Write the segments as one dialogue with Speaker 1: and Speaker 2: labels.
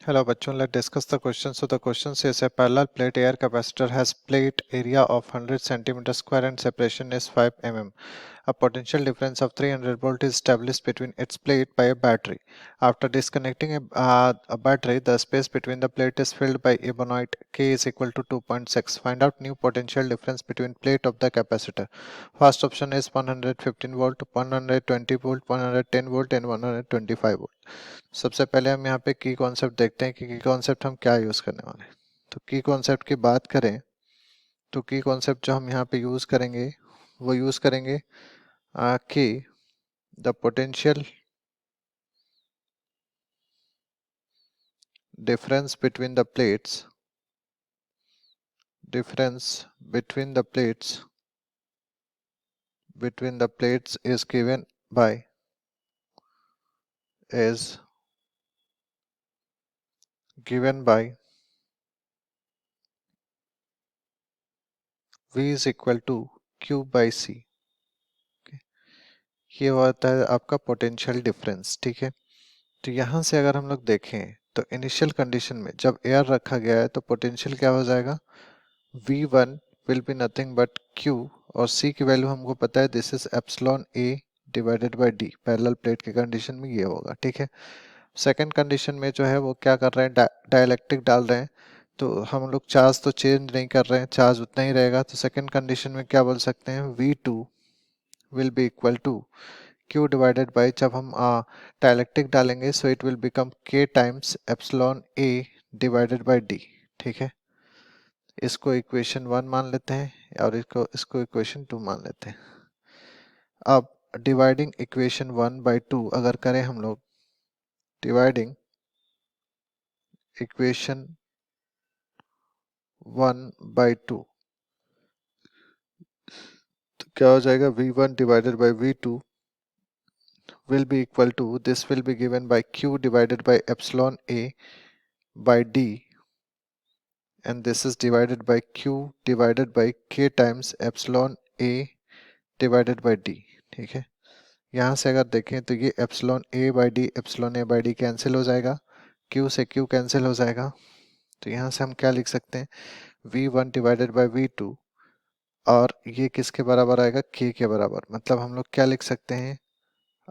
Speaker 1: Hello bachon, let's discuss the question. So the question says a parallel plate air capacitor has plate area of 100 centimeter square and separation is 5 mm. A potential difference of 300 volt is established between its plate by a battery. After disconnecting a battery, the space between the plate is filled by ebonite. K is equal to 2.6. Find out new potential difference between plate of the capacitor. First option is 115 volt, 120 volt, 110 volt and 125 volt. सबसे पहले हम यहाँ पे की concept देखते हैं कि की कॉन्सेप्ट हम क्या यूज़ करने वाले हैं। तो की कॉन्सेप्ट की बात करें तो की कॉन्सेप्ट जो हम यहाँ पे यूज़ करेंगे वो यूज़ करेंगे कि the potential difference between the plates difference between the plates is given by V is equal to Q by C। ये होता है आपका पोटेंशियल डिफरेंस। ठीक है, तो यहाँ से अगर हम लोग देखें तो इनिशियल कंडीशन में जब एयर रखा गया है तो पोटेंशियल क्या हो जाएगा, V1 will be nothing but Q और C की वैल्यू हमको पता है, this is epsilon A divided by D। Parallel plate के कंडीशन में ये होगा। ठीक है, सेकंड कंडीशन में जो है वो क्या कर रहे हैं, डाइलेक्ट्रिक डाल रहे हैं, तो हम लोग चार्ज तो चेंज नहीं कर रहे हैं, चार्ज उतना ही रहेगा। तो सेकंड कंडीशन में क्या बोल सकते हैं, V2 will be equal to Q divided by, जब हम डाइलेक्ट्रिक डालेंगे so it will become K times epsilon A divided by D। ठीक है, इसको इक्वेशन 1 मान लेते हैं और इसको इक्वेशन 2 मान लेते हैं। अब डिवाइडिंग इक्वेशन 1 बाय 2 अगर करें हम लोग, डिवाइडिंग इक्वेशन 1 बाय 2 तो क्या हो जाएगा, V1 divided by V2 will be equal to, this will be given by Q divided by epsilon A by D and this is divided by Q divided by K times epsilon A divided by D। ठीक है, यहाँ से अगर देखें तो ये epsilon A by D cancel हो जाएगा, Q से Q कैंसिल हो जाएगा। तो यहाँ से हम क्या लिख सकते हैं, V1 डिवाइडेड बाय V2 और ये किसके बराबर आएगा, K के बराबर। मतलब हम लोग क्या लिख सकते हैं,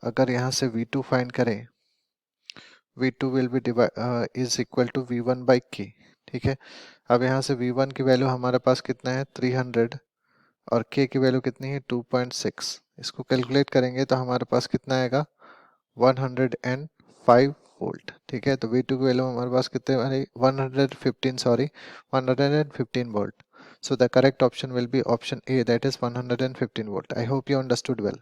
Speaker 1: अगर यहाँ से V2 फाइंड करें, V2 will be is equal to V1 by K। ठीक है, अब यहाँ से V1 की वैल्यू हमारे पास कितना है, 300 और K की वैल्यू कितनी है, 2.6। इसको कैलकुलेट करेंगे तो हमारे पास कितना आएगा, 105 वोल्ट। ठीक है, तो V2 की वैल्यू हमारे पास कितने, 115 volt. So the correct option will be option A, that is 115 volt। I hope you understood well।